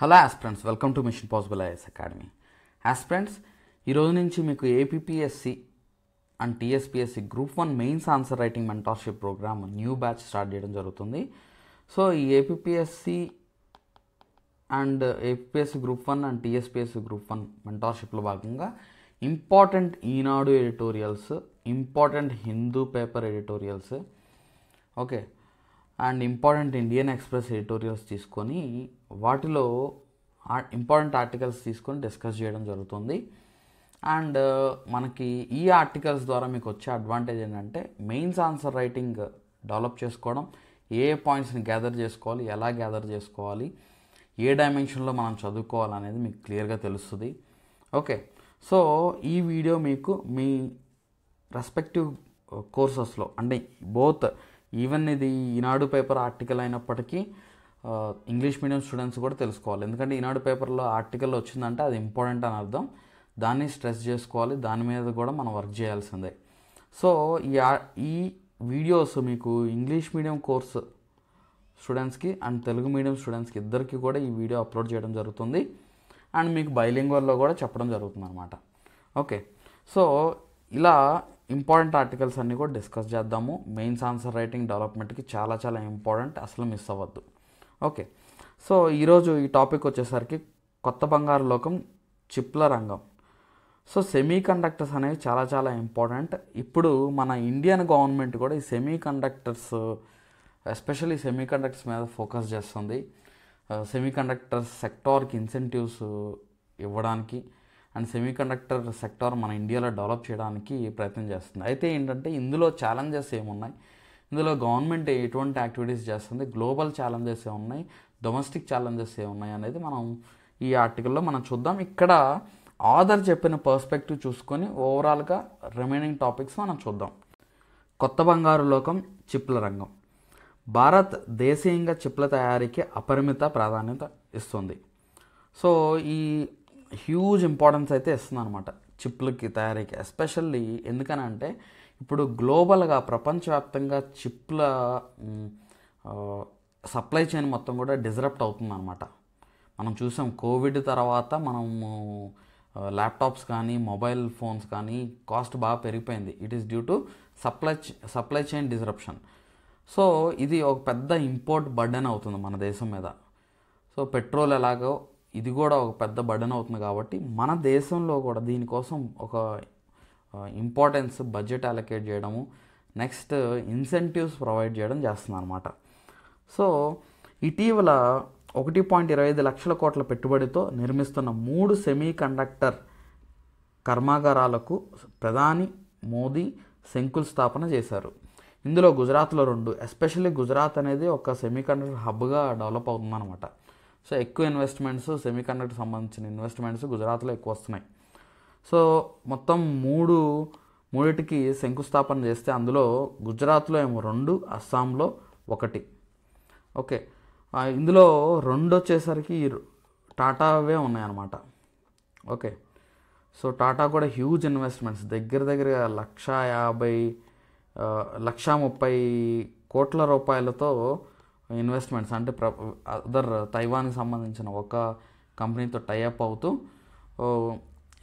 Hello aspirants, welcome to machine possible IAS academy. Aspirants, ఈరోజు నుంచి మీకు APPSC and TSPSC group 1 mains answer writing mentorship programme new batch start చేయడం జరుగుతుంది. So ఈ APPSC and APSC group 1 and TSPSC group 1 మెంటార్షిప్లో భాగంగా important Eenadu editorials, important Hindu paper editorials, okay, and important Indian express editorials తీసుకొని వాటిలో important articles తీసుకొని discuss చేయడం జరుగుతుంది. And మనకి ఈ ఆర్టికల్స్ ద్వారా మీకు వచ్చే అడ్వాంటేజ్ ఏంటంటే మెయిన్స్ ఆన్సర్ రైటింగ్ డెవలప్ చేసుకోవడం, ఏ పాయింట్స్ని గ్యాదర్ చేసుకోవాలి, ఎలా గ్యాదర్ చేసుకోవాలి, ఏ డైమెన్షన్లో మనం చదువుకోవాలనేది మీకు క్లియర్గా తెలుస్తుంది. ఓకే, సో ఈ వీడియో మీకు మీ రెస్పెక్టివ్ కోర్సెస్లో అంటే బోత్ ఈవెన్ ఇది ఈనాడు పేపర్ ఆర్టికల్ అయినప్పటికీ ఇంగ్లీష్ మీడియం స్టూడెంట్స్ కూడా తెలుసుకోవాలి. ఎందుకంటే ఈనాడు పేపర్లో ఆర్టికల్ వచ్చిందంటే అది ఇంపార్టెంట్ అని అర్థం, దాన్ని స్ట్రెస్ చేసుకోవాలి, దాని మీద కూడా మనం వర్క్ చేయాల్సిందే. సో ఈ వీడియోస్ మీకు ఇంగ్లీష్ మీడియం కోర్స్ స్టూడెంట్స్కి అండ్ తెలుగు మీడియం స్టూడెంట్స్కి ఇద్దరికి కూడా ఈ వీడియో అప్లోడ్ చేయడం జరుగుతుంది. అండ్ మీకు బైలింగ్వల్లో కూడా చెప్పడం జరుగుతుంది అనమాట. ఓకే, సో ఇలా ఇంపార్టెంట్ ఆర్టికల్స్ అన్నీ కూడా డిస్కస్ చేద్దాము. మెయిన్స్ ఆన్సర్ రైటింగ్ డెవలప్మెంట్కి చాలా చాలా ఇంపార్టెంట్, అసలు మిస్ అవ్వద్దు. ఓకే, సో ఈరోజు ఈ టాపిక్ వచ్చేసరికి కొత్త బంగారు లోకం, చిప్ల రంగం. సో సెమీ కండక్టర్స్ అనేవి చాలా చాలా ఇంపార్టెంట్. ఇప్పుడు మన ఇండియన్ గవర్నమెంట్ కూడా ఈ semi conductors, especially semi conductors మీద ఫోకస్ చేస్తుంది. సెమీ కండక్టర్ సెక్టార్కి ఇన్సెంటివ్స్ ఇవ్వడానికి అండ్ సెమీ కండక్టర్ సెక్టార్ మన ఇండియాలో డెవలప్ చేయడానికి ప్రయత్నం చేస్తుంది. అయితే ఏంటంటే ఇందులో ఛాలెంజెస్ ఏమున్నాయి, ఇందులో గవర్నమెంట్ ఎటువంటి యాక్టివిటీస్ చేస్తుంది, గ్లోబల్ ఛాలెంజెస్ ఏమున్నాయి, డొమెస్టిక్ ఛాలెంజెస్ ఏమున్నాయి అనేది మనం ఈ ఆర్టికల్లో మనం చూద్దాం. ఇక్కడ ఆథర్ చెప్పిన పర్స్పెక్టివ్ చూసుకొని ఓవరాల్గా రిమైనింగ్ టాపిక్స్ మనం చూద్దాం. కొత్త బంగారు లోకం, చిప్ల రంగం. భారత్ దేశీయంగా చిప్ల తయారీకి అపరిమిత ప్రాధాన్యత ఇస్తుంది. సో ఈ హ్యూజ్ ఇంపార్టెన్స్ అయితే ఇస్తుంది అనమాట చిప్లకి తయారీకి. ఎస్పెషల్లీ ఎందుకనంటే ఇప్పుడు గ్లోబల్గా ప్రపంచవ్యాప్తంగా చిప్ల సప్లై చైన్ మొత్తం కూడా డిస్రప్ట్ అవుతుంది అనమాట. మనం చూసాం కోవిడ్ తర్వాత మనము ల్యాప్టాప్స్ కానీ మొబైల్ ఫోన్స్ కానీ కాస్ట్ బాగా పెరిగిపోయింది. It is due to supply chain disruption. So ఇది ఒక పెద్ద ఇంపోర్ట్ బర్డెన్ అవుతుంది మన దేశం మీద. సో పెట్రోల్ ఎలాగో ఇది కూడా ఒక పెద్ద బర్డెన్ అవుతుంది. కాబట్టి మన దేశంలో కూడా దీనికోసం ఒక ఇంపార్టెన్స్ బడ్జెట్ అలొకేట్ చేయడము, నెక్స్ట్ ఇన్సెంటివ్స్ ప్రొవైడ్ చేయడం చేస్తుంది అనమాట. సో ఇటీవల 1.25 లక్షల కోట్ల పెట్టుబడితో నిర్మిస్తున్న 3 సెమీ కండక్టర్ కర్మాగారాలకు ప్రధాని మోదీ శంకుస్థాపన చేశారు. ఇందులో గుజరాత్లో 2, ఎస్పెషల్లీ గుజరాత్ అనేది ఒక సెమీ కండక్టర్ హబ్గా డెవలప్ అవుతుందన్నమాట. సో ఎక్కువ ఇన్వెస్ట్మెంట్స్, సెమీ కండక్టర్ సంబంధించిన ఇన్వెస్ట్మెంట్స్ గుజరాత్లో ఎక్కువ వస్తున్నాయి. సో మొత్తం మూడిటికి శంకుస్థాపన చేస్తే అందులో గుజరాత్లో ఏమో 2, అస్సాంలో 1. ఓకే, ఇందులో 2 వచ్చేసరికి టాటావే ఉన్నాయన్నమాట. ఓకే, సో టాటా కూడా హ్యూజ్ ఇన్వెస్ట్మెంట్స్ దగ్గర 1,30,00,000 కోట్ల రూపాయలతో ఇన్వెస్ట్మెంట్స్ అంటే అదర్ తైవాన్కి సంబంధించిన ఒక కంపెనీతో టైఅప్ అవుతూ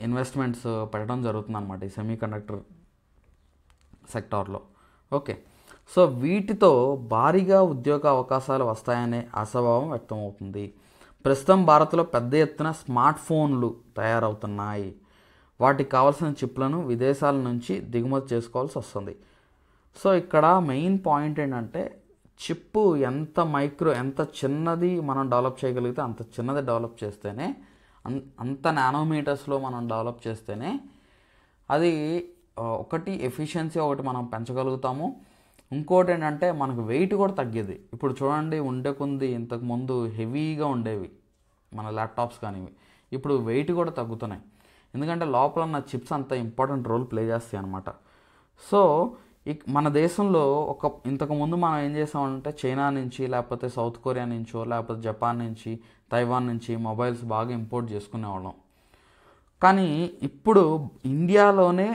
ఇన్వెస్ట్మెంట్స్ పెట్టడం జరుగుతుందన్నమాట ఈ సెమీ కండక్టర్ సెక్టార్లో. ఓకే, సో వీటితో భారీగా ఉద్యోగ అవకాశాలు వస్తాయనే ఆశాభావం వ్యక్తమవుతుంది. ప్రస్తుతం భారత్లో పెద్ద ఎత్తున స్మార్ట్ ఫోన్లు తయారవుతున్నాయి. వాటికి కావాల్సిన చిప్లను విదేశాల నుంచి దిగుమతి చేసుకోవాల్సి వస్తుంది. సో ఇక్కడ మెయిన్ పాయింట్ ఏంటంటే చిప్పు ఎంత చిన్నది మనం డెవలప్ చేయగలిగితే అంత చిన్నది డెవలప్ చేస్తేనే, అంత నానోమీటర్స్లో మనం డెవలప్ చేస్తేనే అది ఒకటి ఎఫిషియన్సీ ఒకటి మనం పెంచగలుగుతాము. ఇంకోటి ఏంటంటే మనకు వెయిట్ కూడా తగ్గేది. ఇప్పుడు చూడండి, ఉండే కొంది ఇంతకుముందు హెవీగా ఉండేవి మన ల్యాప్టాప్స్ కానివి, ఇప్పుడు వెయిట్ కూడా తగ్గుతున్నాయి. ఎందుకంటే లోపల ఉన్న చిప్స్ అంత ఇంపార్టెంట్ రోల్ ప్లే చేస్తాయి అన్నమాట. సో మన దేశంలో ఇంతకుముందు మనం ఏం చేసామంటే చైనా నుంచి, లేకపోతే సౌత్ కొరియా నుంచో, లేకపోతే జపాన్ నుంచి, తైవాన్ నుంచి మొబైల్స్ బాగా ఇంపోర్ట్ చేసుకునేవాళ్ళం. కానీ ఇప్పుడు ఇండియాలోనే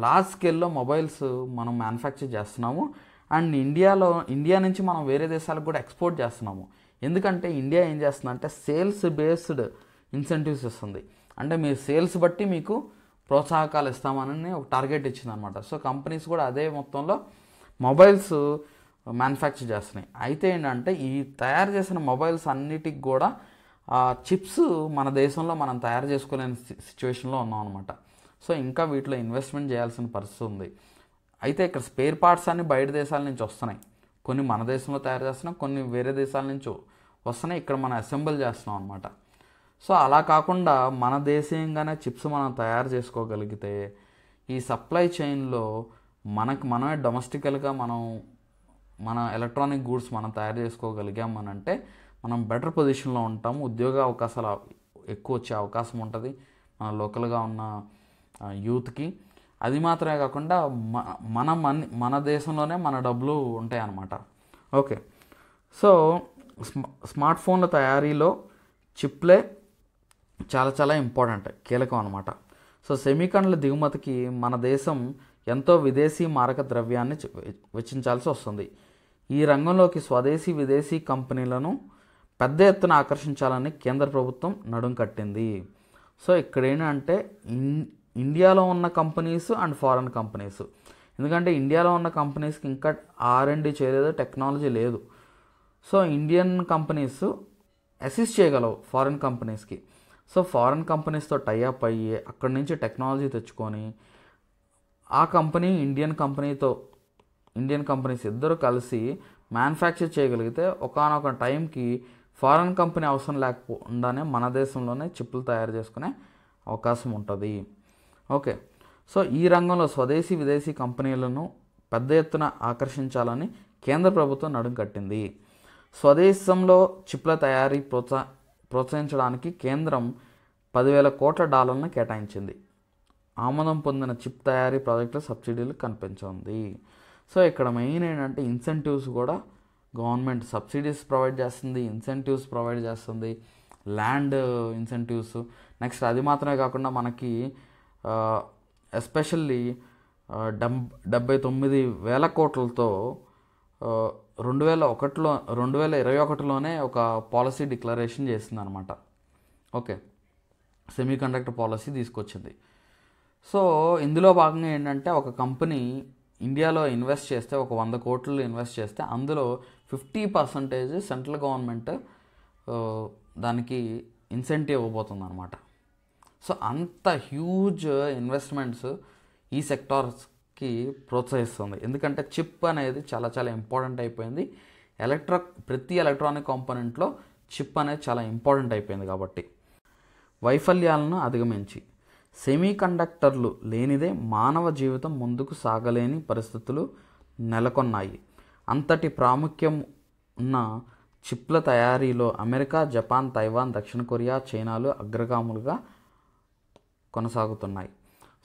లార్జ్ స్కేల్లో మొబైల్స్ మనం మ్యానుఫ్యాక్చర్ చేస్తున్నాము. అండ్ ఇండియా నుంచి మనం వేరే దేశాలకు కూడా ఎక్స్పోర్ట్ చేస్తున్నాము. ఎందుకంటే ఇండియా ఏం చేస్తుందంటే సేల్స్ బేస్డ్ ఇన్సెంటివ్స్ ఇస్తుంది. అంటే మీ సేల్స్ బట్టి మీకు ప్రోత్సాహకాలు ఇస్తామని ఒక టార్గెట్ ఇచ్చిందనమాట. సో కంపెనీస్ కూడా అదే మొత్తంలో మొబైల్స్ మ్యానుఫ్యాక్చర్ చేస్తున్నాయి. అయితే ఏంటంటే ఈ తయారు చేసిన మొబైల్స్ అన్నిటికి కూడా చిప్స్ మన దేశంలో మనం తయారు చేసుకోలేని సిచ్యువేషన్లో ఉన్నాం అనమాట. సో ఇంకా వీటిలో ఇన్వెస్ట్మెంట్ చేయాల్సిన పరిస్థితి ఉంది. అయితే ఇక్కడ స్పేర్ పార్ట్స్ అన్ని బయట దేశాల నుంచి వస్తున్నాయి. కొన్ని మన దేశంలో తయారు చేస్తున్నాం, కొన్ని వేరే దేశాల నుంచి వస్తున్నాయి. ఇక్కడ మనం అసెంబుల్ చేస్తున్నాం అనమాట. సో అలా కాకుండా మన దేశీయంగానే చిప్స్ మనం తయారు చేసుకోగలిగితే ఈ సప్లై చైన్లో మనమే డొమెస్టికల్గా మన ఎలక్ట్రానిక్ గూడ్స్ మనం తయారు చేసుకోగలిగామనంటే మనం బెటర్ పొజిషన్లో ఉంటాము. ఉద్యోగ అవకాశాలు ఎక్కువ వచ్చే అవకాశం ఉంటుంది మన లోకల్గా ఉన్న యూత్కి. అది మాత్రమే కాకుండా మన దేశంలోనే మన డబ్బులు ఉంటాయి అన్నమాట. ఓకే, సో స్మార్ట్ ఫోన్ల తయారీలో చిప్లే చాలా చాలా ఇంపార్టెంట్, కీలకం అనమాట. సో సెమీకండక్టర్ల దిగుమతికి మన దేశం ఎంతో విదేశీ మారక ద్రవ్యాన్ని వెచ్చించాల్సి వస్తుంది. ఈ రంగంలోకి స్వదేశీ విదేశీ కంపెనీలను పెద్ద ఎత్తున ఆకర్షించాలని కేంద్ర ప్రభుత్వం నడుం కట్టింది. సో ఇక్కడ ఏంటంటే ఇండియాలో ఉన్న కంపెనీస్ అండ్ ఫారెన్ కంపెనీస్, ఎందుకంటే ఇండియాలో ఉన్న కంపెనీస్కి ఇంకా R&D చేయలేదు, టెక్నాలజీ లేదు. సో ఇండియన్ కంపెనీస్ అసిస్ట్ చేయగలవు ఫారెన్ కంపెనీస్కి. సో ఫారెన్ కంపెనీస్తో టైఅప్ అయ్యి అక్కడి నుంచి టెక్నాలజీ తెచ్చుకొని ఆ కంపెనీ ఇండియన్ కంపెనీస్ ఇద్దరు కలిసి మ్యానుఫ్యాక్చర్ చేయగలిగితే ఒకానొక టైంకి ఫారెన్ కంపెనీ అవసరం లేకుండానే మన దేశంలోనే చిప్పులు తయారు చేసుకునే అవకాశం ఉంటుంది. ఓకే, సో ఈ రంగంలో స్వదేశీ విదేశీ కంపెనీలను పెద్ద ఎత్తున ఆకర్షించాలని కేంద్ర ప్రభుత్వం నడుం కట్టింది. స్వదేశంలో చిప్ల తయారీ ప్రోత్సహించడానికి కేంద్రం $10,000 కోట్ల కేటాయించింది. ఆమోదం పొందిన చిప్ తయారీ ప్రాజెక్టుల సబ్సిడీలు కనిపించింది. సో ఇక్కడ మెయిన్ ఏంటంటే ఇన్సెంటివ్స్ కూడా గవర్నమెంట్ సబ్సిడీస్ ప్రొవైడ్ చేస్తుంది, ఇన్సెంటివ్స్ ప్రొవైడ్ చేస్తుంది, ల్యాండ్ ఇన్సెంటివ్స్. నెక్స్ట్ అది మాత్రమే కాకుండా మనకి ఎస్పెషల్లీ 79,000 కోట్లతో 2021లోనే ఒక పాలసీ డిక్లరేషన్ చేసింది అనమాట. ఓకే, సెమీకండక్టర్ పాలసీ తీసుకొచ్చింది. సో ఇందులో భాగంగా ఏంటంటే ఒక కంపెనీ ఇండియాలో ఇన్వెస్ట్ చేస్తే, ఒక 100 కోట్లు ఇన్వెస్ట్ చేస్తే అందులో 50% సెంట్రల్ గవర్నమెంట్ దానికి ఇన్సెంటివ్ ఇవ్వబోతుంది అనమాట. సో అంత హ్యూజ్ ఇన్వెస్ట్మెంట్స్ ఈ సెక్టార్స్కి ప్రోత్సహిస్తుంది. ఎందుకంటే చిప్ అనేది చాలా చాలా ఇంపార్టెంట్ అయిపోయింది. ప్రతి ఎలక్ట్రానిక్ కాంపోనెంట్లో చిప్ అనేది చాలా ఇంపార్టెంట్ అయిపోయింది. కాబట్టి వైఫల్యాలను అధిగమించి సెమీకండక్టర్లు లేనిదే మానవ జీవితం ముందుకు సాగలేని పరిస్థితులు నెలకొన్నాయి. అంతటి ప్రాముఖ్యం ఉన్న చిప్ల తయారీలో అమెరికా, జపాన్, తైవాన్, దక్షిణ కొరియా, చైనాలు అగ్రగాములుగా కొనసాగుతున్నాయి.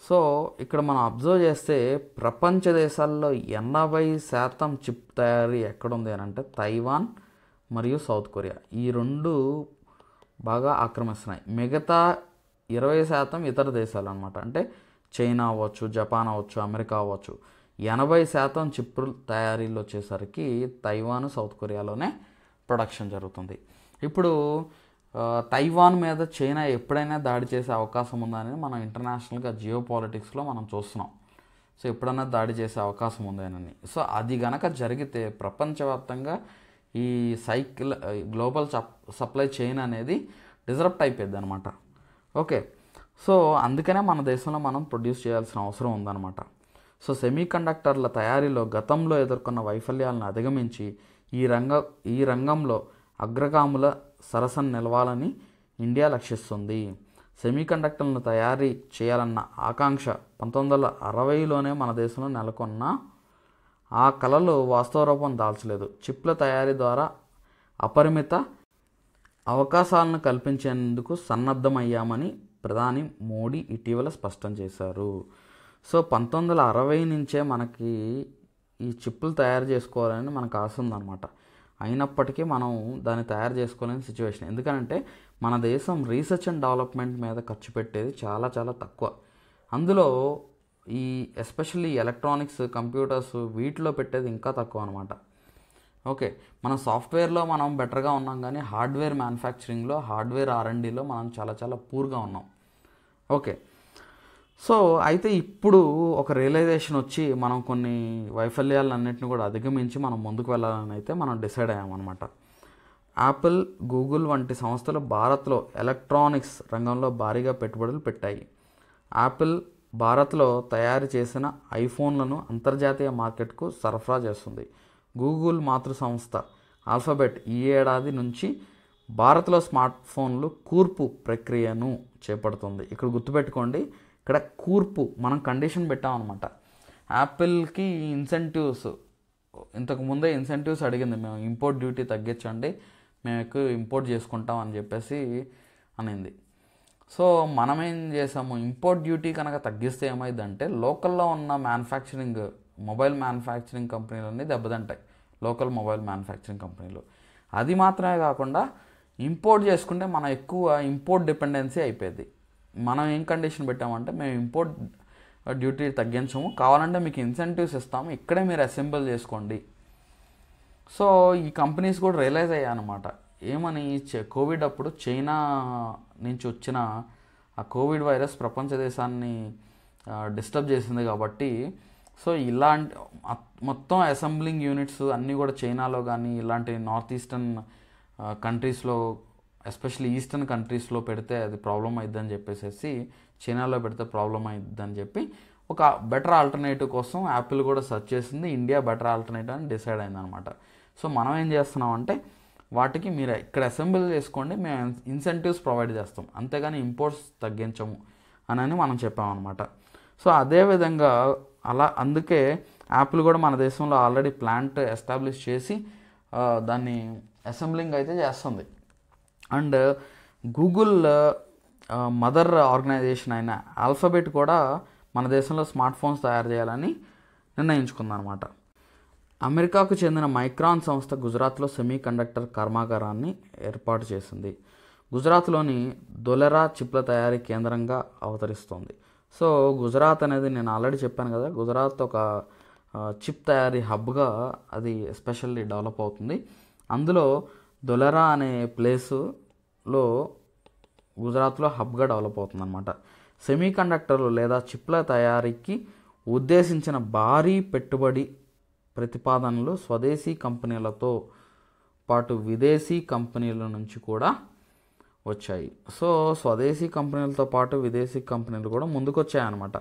సో ఇక్కడ మనం అబ్జర్వ్ చేస్తే ప్రపంచ దేశాల్లో 80% చిప్ తయారీ ఎక్కడుంది అని అంటే తైవాన్ మరియు సౌత్ కొరియా. ఈ రెండు బాగా ఆక్రమిస్తున్నాయి. మిగతా 20% ఇతర దేశాలు అనమాట. అంటే చైనా అవ్వచ్చు, జపాన్ అవ్వచ్చు, అమెరికా అవ్వచ్చు. 80% చిప్పుల తయారీలో వచ్చేసరికి తైవాన్, సౌత్ కొరియాలోనే ప్రొడక్షన్ జరుగుతుంది. ఇప్పుడు తైవాన్ మీద చైనా ఎప్పుడైనా దాడి చేసే అవకాశం ఉందని మనం ఇంటర్నేషనల్గా జియో పాలిటిక్స్లో మనం చూస్తున్నాం. సో ఎప్పుడైనా దాడి చేసే అవకాశం ఉందని. సో అది గనక జరిగితే ప్రపంచవ్యాప్తంగా ఈ గ్లోబల్ సప్లై చైన్ అనేది డిస్రప్ట్ అయిపోద్ది అనమాట. ఓకే, సో అందుకనే మన దేశంలో మనం ప్రొడ్యూస్ చేయాల్సిన అవసరం ఉందన్నమాట. సో సెమీకండక్టర్ల తయారీలో గతంలో ఎదుర్కొన్న వైఫల్యాలను అధిగమించి ఈ రంగంలో అగ్రగాముల సరసన నిలవాలని ఇండియా లక్ష్యిస్తుంది. సెమీకండక్టర్లను తయారీ చేయాలన్న ఆకాంక్ష 1960లోనే మన దేశంలో నెలకొన్న ఆ కళలు వాస్తవ రూపం దాల్చలేదు. చిప్ల తయారీ ద్వారా అపరిమిత అవకాశాలను కల్పించేందుకు సన్నద్ధమయ్యామని ప్రధాని మోడీ ఇటీవల స్పష్టం చేశారు. సో 1960 నుంచే మనకి ఈ చిప్పులు తయారు చేసుకోవాలని మనకు ఆశ ఉందన్నమాట. అయినప్పటికీ మనం దాన్ని తయారు చేసుకోలేని సిచ్యువేషన్. ఎందుకంటే మన దేశం రీసెర్చ్ అండ్ డెవలప్మెంట్ మీద ఖర్చు పెట్టేది చాలా చాలా తక్కువ. అందులో ఈ ఎస్పెషల్లీ ఎలక్ట్రానిక్స్, కంప్యూటర్స్ వీటిలో పెట్టేది ఇంకా తక్కువ అనమాట. ఓకే, మన సాఫ్ట్వేర్లో మనం బెటర్గా ఉన్నాం, కానీ హార్డ్వేర్ మ్యానుఫ్యాక్చరింగ్లో, హార్డ్వేర్ R&Dలో మనం చాలా చాలా పూర్గా ఉన్నాం. ఓకే, సో అయితే ఇప్పుడు ఒక రియలైజేషన్ వచ్చి మనం కొన్ని వైఫల్యాలన్నింటినీ కూడా అధిగమించి మనం ముందుకు వెళ్ళాలని అయితే మనం డిసైడ్ అయ్యామన్నమాట. యాపిల్, గూగుల్ వంటి సంస్థలు భారత్లో ఎలక్ట్రానిక్స్ రంగంలో భారీగా పెట్టుబడులు పెట్టాయి. యాపిల్ భారత్లో తయారు చేసిన ఐఫోన్లను అంతర్జాతీయ మార్కెట్కు సరఫరా చేస్తుంది. గూగుల్ మాతృ సంస్థ ఆల్ఫాబెట్ ఈ ఏడాది నుంచి భారత్లో స్మార్ట్ ఫోన్లు కూర్పు ప్రక్రియను చేపడుతుంది. ఇక్కడ గుర్తుపెట్టుకోండి, ఇక్కడ కూర్పు మనం కండిషన్ పెట్టామన్నమాట. యాపిల్కి ఇన్సెంటివ్స్, ఇంతకుముందే ఇన్సెంటివ్స్ అడిగింది, మేము ఇంపోర్ట్ డ్యూటీ తగ్గించండి, మేము ఎక్కువ ఇంపోర్ట్ చేసుకుంటాం అని చెప్పేసి అనింది. సో మనం ఏం చేసాము, ఇంపోర్ట్ డ్యూటీ కనుక తగ్గిస్తే ఏమైందంటే లోకల్లో ఉన్న మొబైల్ మ్యానుఫ్యాక్చరింగ్ కంపెనీలన్నీ దెబ్బతింటాయి, లోకల్ మొబైల్ మ్యానుఫ్యాక్చరింగ్ కంపెనీలు. అది మాత్రమే కాకుండా ఇంపోర్ట్ చేసుకుంటే మనం ఎక్కువ ఇంపోర్ట్ డిపెండెన్సీ అయిపోయింది. మనం ఏం కండిషన్ పెట్టామంటే, మేము ఇంపోర్ట్ డ్యూటీ తగ్గించము, కావాలంటే మీకు ఇన్సెంటివ్స్ ఇస్తాము, ఇక్కడే మీరు అసెంబుల్ చేసుకోండి. సో ఈ కంపెనీస్ కూడా రియలైజ్ అయ్యాయన్నమాట. ఏమని, కోవిడ్ అప్పుడు చైనా నుంచి వచ్చిన ఆ కోవిడ్ వైరస్ ప్రపంచ దేశాన్ని డిస్టర్బ్ చేసింది కాబట్టి, సో ఇలాంటి మొత్తం అసెంబ్లింగ్ యూనిట్స్ అన్నీ కూడా చైనాలో కానీ ఇలాంటి నార్త్ ఈస్టర్న్ కంట్రీస్లో, ఎస్పెషల్లీ ఈస్టర్న్ కంట్రీస్లో పెడితే అది ప్రాబ్లం అవుతుందని చెప్పేసి, చైనాలో పెడితే ప్రాబ్లం అవుతుందని చెప్పి ఒక బెటర్ ఆల్టర్నేటివ్ కోసం యాపిల్ కూడా సెర్చ్ చేసింది. ఇండియా బెటర్ ఆల్టర్నేటివ్ అని డిసైడ్ అయిందనమాట. సో మనం ఏం చేస్తున్నామంటే, వాటికి మీరు ఇక్కడ అసెంబుల్ చేసుకోండి, మేము ఇన్సెంటివ్స్ ప్రొవైడ్ చేస్తాం, అంతేగాని ఇంపోర్ట్స్ తగ్గించము అని మనం చెప్పామన్నమాట. సో అదేవిధంగా అందుకే యాపిల్ కూడా మన దేశంలో ఆల్రెడీ ప్లాంట్ ఎస్టాబ్లిష్ చేసి దాన్ని అసెంబ్లింగ్ అయితే చేస్తుంది. అండ్ గూగుల్ మదర్ ఆర్గనైజేషన్ అయిన ఆల్ఫాబెట్ కూడా మన దేశంలో స్మార్ట్ ఫోన్స్ తయారు చేయాలని నిర్ణయించుకుందనమాట. అమెరికాకు చెందిన మైక్రాన్ సంస్థ గుజరాత్లో సెమీ కండక్టర్ కర్మాగారాన్ని ఏర్పాటు చేసింది. గుజరాత్లోని ధొలెరా చిప్ల తయారీ కేంద్రంగా అవతరిస్తోంది. సో గుజరాత్ అనేది నేను ఆల్రెడీ చెప్పాను కదా, గుజరాత్ ఒక చిప్ తయారీ హబ్గా అది ఎస్పెషల్లీ డెవలప్ అవుతుంది. అందులో ధొలెరా అనే ప్లేసులో గుజరాత్లో హబ్గా డెవలప్ అవుతుంది అనమాట. సెమీ కండక్టర్లు లేదా చిప్ల తయారీకి ఉద్దేశించిన భారీ పెట్టుబడి ప్రతిపాదనలు స్వదేశీ కంపెనీలతో పాటు విదేశీ కంపెనీల నుంచి కూడా వచ్చాయి. సో స్వదేశీ కంపెనీలతో పాటు విదేశీ కంపెనీలు కూడా ముందుకొచ్చాయన్నమాట.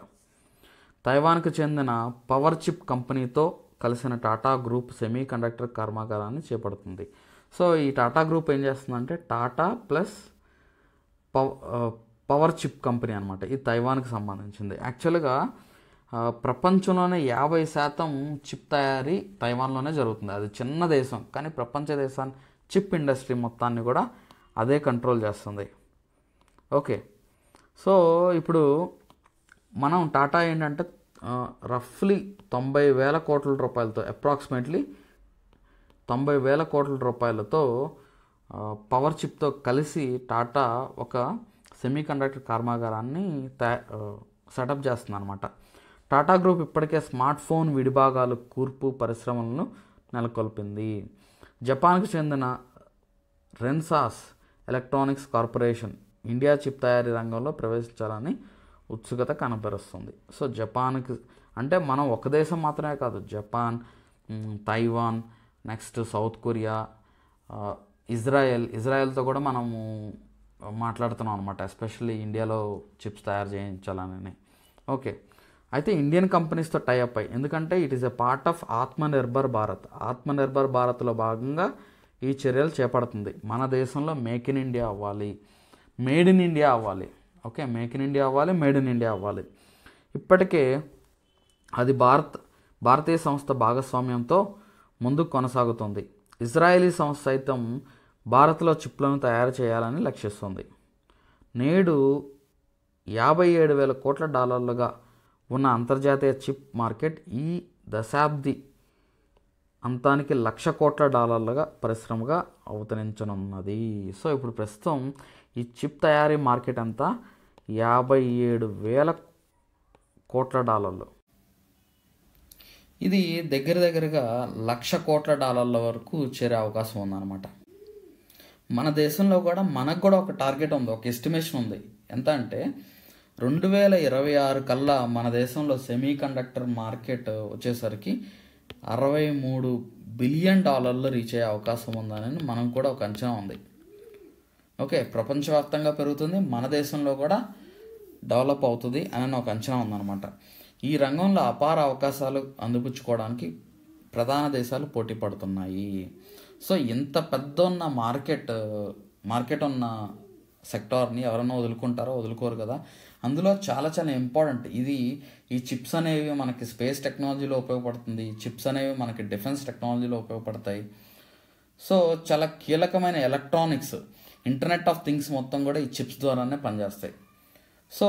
తైవాన్కు చెందిన పవర్ చిప్ కంపెనీతో కలిసిన టాటా గ్రూప్ సెమీ కండక్టర్ కర్మాగారాన్ని చేపడుతుంది. సో ఈ టాటా గ్రూప్ ఏం చేస్తుందంటే, Tata plus power chip company అనమాట. ఇది తైవాన్కి సంబంధించింది. యాక్చువల్గా ప్రపంచంలోనే 50% చిప్ తయారీ తైవాన్లోనే జరుగుతుంది. అది చిన్న దేశం, కానీ ప్రపంచ దేశాన్ని చిప్ ఇండస్ట్రీ మొత్తాన్ని కూడా అదే కంట్రోల్ చేస్తుంది. ఓకే, సో ఇప్పుడు మనం టాటా ఏంటంటే రఫ్లీ 90,000 కోట్ల రూపాయలతో, అప్రాక్సిమేట్లీ 90,000 కోట్ల రూపాయలతో పవర్ చిప్తో కలిసి టాటా ఒక సెమీ కండక్టర్ కర్మాగారాన్ని సెటప్ చేస్తుంది అనమాట. టాటా గ్రూప్ ఇప్పటికే స్మార్ట్ ఫోన్ విడిభాగాలు కూర్పు పరిశ్రమలను నెలకొల్పింది. జపాన్కు చెందిన రెన్సాస్ ఎలక్ట్రానిక్స్ కార్పొరేషన్ ఇండియా చిప్ తయారీ రంగంలో ప్రవేశించాలని ఉత్సుకత కనబరుస్తుంది. సో జపాన్కి అంటే మనం ఒక దేశం మాత్రమే కాదు, Japan, Taiwan, next South Korea, ఇజ్రాయెల్తో కూడా మనము మాట్లాడుతున్నాం అనమాట, ఎస్పెషల్లీ ఇండియాలో చిప్స్ తయారు చేయించాలని. ఓకే, అయితే ఇండియన్ కంపెనీస్తో టైఅప్ అయ్యి, ఎందుకంటే it is a part of Atmanirbhar Bharat. Atmanirbhar భారత్లో భాగంగా ఈ చర్యలు చేపడుతుంది. మన దేశంలో మేక్ ఇన్ ఇండియా అవ్వాలి, మేడ్ ఇన్ ఇండియా అవ్వాలి. ఓకే, మేక్ ఇన్ ఇండియా అవ్వాలి, మేడ్ ఇన్ ఇండియా అవ్వాలి. ఇప్పటికే అది భారతీయ సంస్థ భాగస్వామ్యంతో ముందుకు కొనసాగుతుంది. ఇజ్రాయేలీ సంస్థ సైతం భారత్లో చిప్లను తయారు చేయాలని లక్ష్యిస్తుంది. నేడు $57,000 కోట్ల ఉన్న అంతర్జాతీయ చిప్ మార్కెట్ ఈ దశాబ్ది అంతానికి $1,00,000 కోట్ల పరిశ్రమగా అవతరించనున్నది. సో ఇప్పుడు ప్రస్తుతం ఈ చిప్ తయారీ మార్కెట్ అంతా $57,000 కోట్ల. ఇది దగ్గరగా $1,00,00,000 వరకు చేరే అవకాశం ఉందన్నమాట. మన దేశంలో కూడా మనకు కూడా ఒక టార్గెట్ ఉంది, ఒక ఎస్టిమేషన్ ఉంది. ఎంత అంటే 2026 కల్లా మన దేశంలో సెమీ కండక్టర్ మార్కెట్ వచ్చేసరికి $63 బిలియన్ రీచ్ అయ్యే అవకాశం ఉందని మనం కూడా ఒక అంచనా ఉంది. ఓకే, ప్రపంచవ్యాప్తంగా పెరుగుతుంది, మన దేశంలో కూడా డెవలప్ అవుతుంది అని ఒక అంచనా ఉందన్నమాట. ఈ రంగంలో అపార అవకాశాలు అందిపుచ్చుకోవడానికి ప్రధాన దేశాలు పోటీ పడుతున్నాయి. సో ఇంత పెద్ద ఉన్న మార్కెట్ ఉన్న సెక్టార్ని ఎవరైనా వదులుకోరు కదా. అందులో చాలా ఇంపార్టెంట్ ఇది. ఈ చిప్స్ అనేవి మనకి స్పేస్ టెక్నాలజీలో ఉపయోగపడుతుంది, చిప్స్ అనేవి మనకి డిఫెన్స్ టెక్నాలజీలో ఉపయోగపడతాయి. సో చాలా కీలకమైన ఎలక్ట్రానిక్స్, ఇంటర్నెట్ ఆఫ్ థింగ్స్ మొత్తం కూడా ఈ చిప్స్ ద్వారానే పనిచేస్తాయి. సో